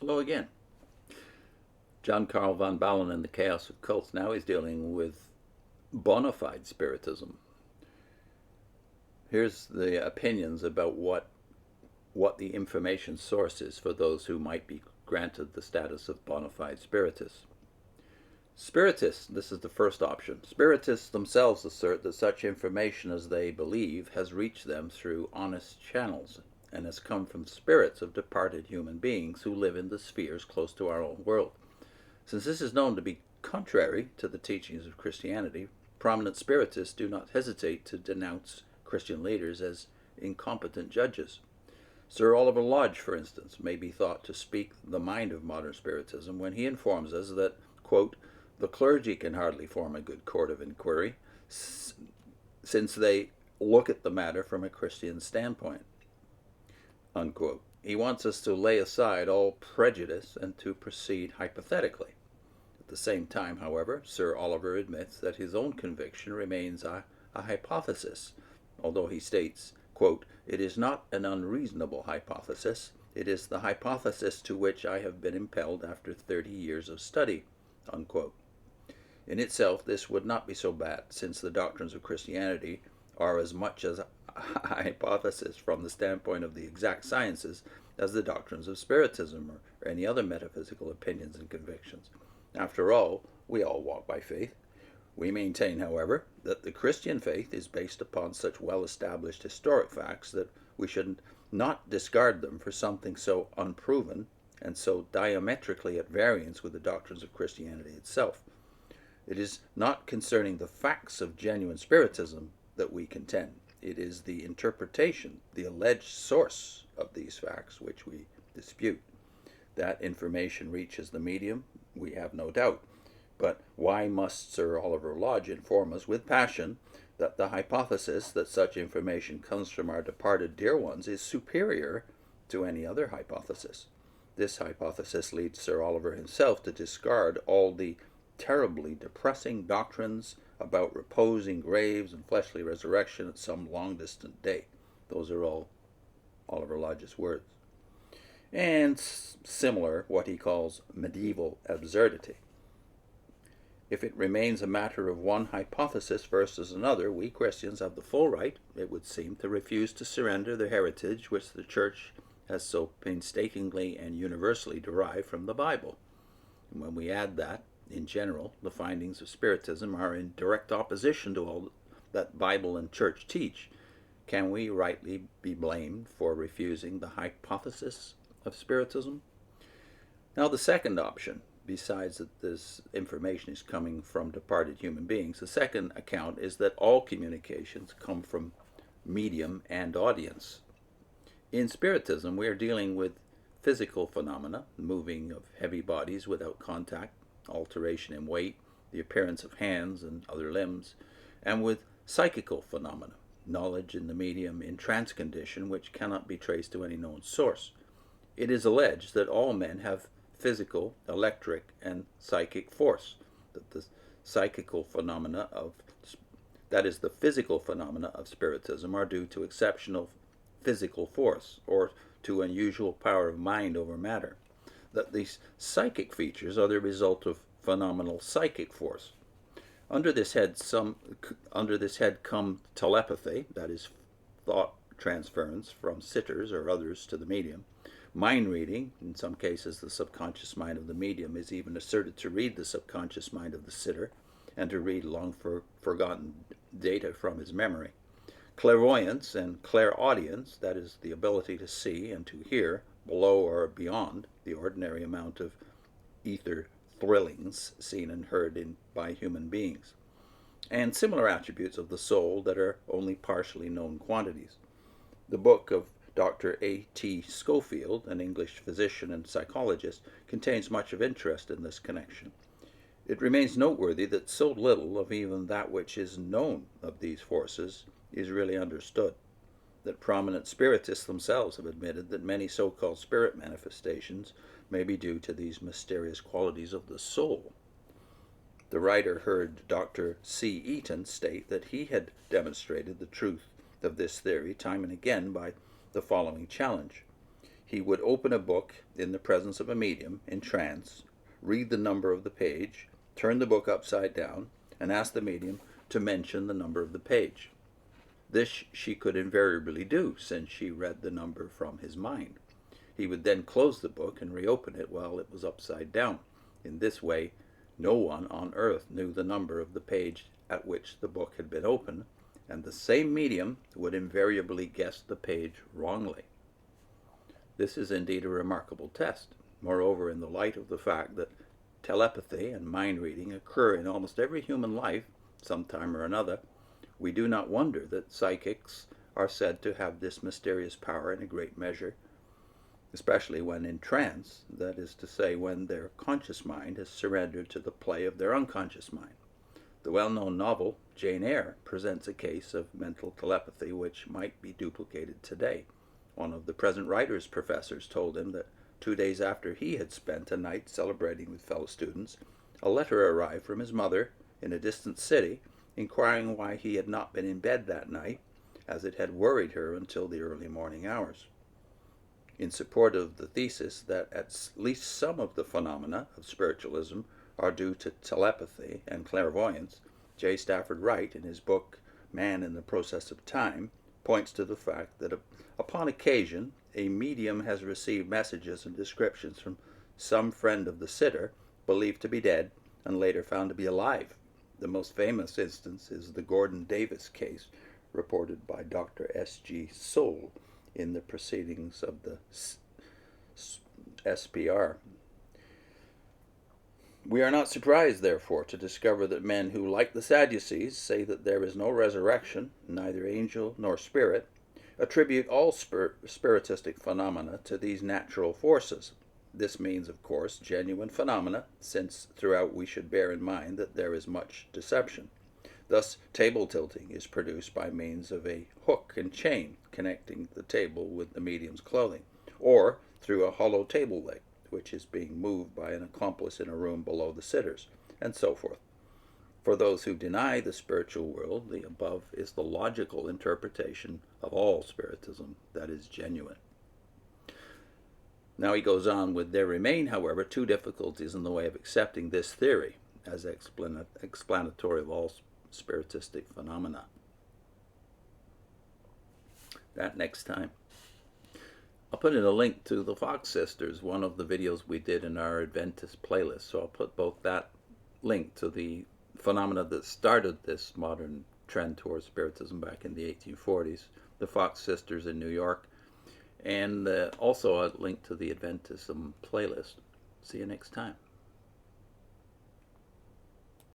Hello again. John Karel von Baalen and the Chaos of Cults. Now he's dealing with bona fide Spiritism. Here's the opinions about what the information source is for those who might be granted the status of bona fide Spiritists. Spiritists, this is the first option. Spiritists themselves assert that such information as they believe has reached them through honest channels and has come from spirits of departed human beings who live in the spheres close to our own world. Since this is known to be contrary to the teachings of Christianity, prominent Spiritists do not hesitate to denounce Christian leaders as incompetent judges. Sir Oliver Lodge, for instance, may be thought to speak the mind of modern Spiritism when he informs us that, quote, the clergy can hardly form a good court of inquiry, since they look at the matter from a Christian standpoint, unquote. He wants us to lay aside all prejudice and to proceed hypothetically. At the same time, however, Sir Oliver admits that his own conviction remains a hypothesis, although he states, quote, it is not an unreasonable hypothesis, it is the hypothesis to which I have been impelled after 30 years of study, unquote. In itself, this would not be so bad, since the doctrines of Christianity are as much as a hypothesis from the standpoint of the exact sciences as the doctrines of Spiritism or any other metaphysical opinions and convictions. After all, we all walk by faith. We maintain, however, that the Christian faith is based upon such well-established historic facts that we should not discard them for something so unproven and so diametrically at variance with the doctrines of Christianity itself. It is not concerning the facts of genuine Spiritism that we contend. It is the interpretation, the alleged source of these facts, which we dispute. That information reaches the medium, we have no doubt. But why must Sir Oliver Lodge inform us with passion that the hypothesis that such information comes from our departed dear ones is superior to any other hypothesis? This hypothesis leads Sir Oliver himself to discard all the terribly depressing doctrines about repose in graves and fleshly resurrection at some long-distant day. Those are all Oliver Lodge's words. And similar, what he calls medieval absurdity. If it remains a matter of one hypothesis versus another, we Christians have the full right, it would seem, to refuse to surrender the heritage which the Church has so painstakingly and universally derived from the Bible. And when we add that, in general, the findings of Spiritism are in direct opposition to all that Bible and Church teach, can we rightly be blamed for refusing the hypothesis of Spiritism? Now, the second option, besides that this information is coming from departed human beings, the second account is that all communications come from medium and audience. In Spiritism, we are dealing with physical phenomena, moving of heavy bodies without contact, alteration in weight, the appearance of hands and other limbs, and with psychical phenomena, knowledge in the medium in trance condition which cannot be traced to any known source. It is alleged that all men have physical, electric, and psychic force, that the physical phenomena of Spiritism are due to exceptional physical force, or to unusual power of mind over matter, that these psychic features are the result of phenomenal psychic force. Under this head come telepathy, that is, thought transference from sitters or others to the medium, mind reading, in some cases the subconscious mind of the medium is even asserted to read the subconscious mind of the sitter and to read long forgotten data from his memory, clairvoyance and clairaudience, that is, the ability to see and to hear below or beyond the ordinary amount of ether thrillings seen and heard by human beings, and similar attributes of the soul that are only partially known quantities. The book of Dr. A.T. Schofield, an English physician and psychologist, contains much of interest in this connection. It remains noteworthy that so little of even that which is known of these forces is really understood, that prominent Spiritists themselves have admitted that many so-called spirit manifestations may be due to these mysterious qualities of the soul. The writer heard Dr. C. Eaton state that he had demonstrated the truth of this theory time and again by the following challenge. He would open a book in the presence of a medium in trance, read the number of the page, turn the book upside down, and ask the medium to mention the number of the page. This she could invariably do, since she read the number from his mind. He would then close the book and reopen it while it was upside down. In this way, no one on earth knew the number of the page at which the book had been opened, and the same medium would invariably guess the page wrongly. This is indeed a remarkable test. Moreover, in the light of the fact that telepathy and mind reading occur in almost every human life, sometime or another, we do not wonder that psychics are said to have this mysterious power in a great measure, especially when in trance, that is to say, when their conscious mind has surrendered to the play of their unconscious mind. The well-known novel Jane Eyre presents a case of mental telepathy which might be duplicated today. One of the present writer's professors told him that 2 days after he had spent a night celebrating with fellow students, a letter arrived from his mother in a distant city, inquiring why he had not been in bed that night, as it had worried her until the early morning hours. In support of the thesis that at least some of the phenomena of spiritualism are due to telepathy and clairvoyance, J. Stafford Wright, in his book Man in the Process of Time, points to the fact that upon occasion a medium has received messages and descriptions from some friend of the sitter, believed to be dead and later found to be alive. The most famous instance is the Gordon Davis case, reported by Dr. S.G. Soule in the proceedings of the SPR. We are not surprised, therefore, to discover that men who, like the Sadducees, say that there is no resurrection, neither angel nor spirit, attribute all spiritistic phenomena to these natural forces. This means, of course, genuine phenomena, since throughout we should bear in mind that there is much deception. Thus, table tilting is produced by means of a hook and chain connecting the table with the medium's clothing, or through a hollow table leg, which is being moved by an accomplice in a room below the sitters, and so forth. For those who deny the spiritual world, the above is the logical interpretation of all spiritism that is genuine. Now he goes on with, there remain, however, two difficulties in the way of accepting this theory as explanatory of all spiritistic phenomena. That next time. I'll put in a link to the Fox Sisters, one of the videos we did in our Adventist playlist. So I'll put both that link to the phenomena that started this modern trend towards spiritism back in the 1840s, the Fox Sisters in New York, and also a link to the Adventism playlist. See you next time.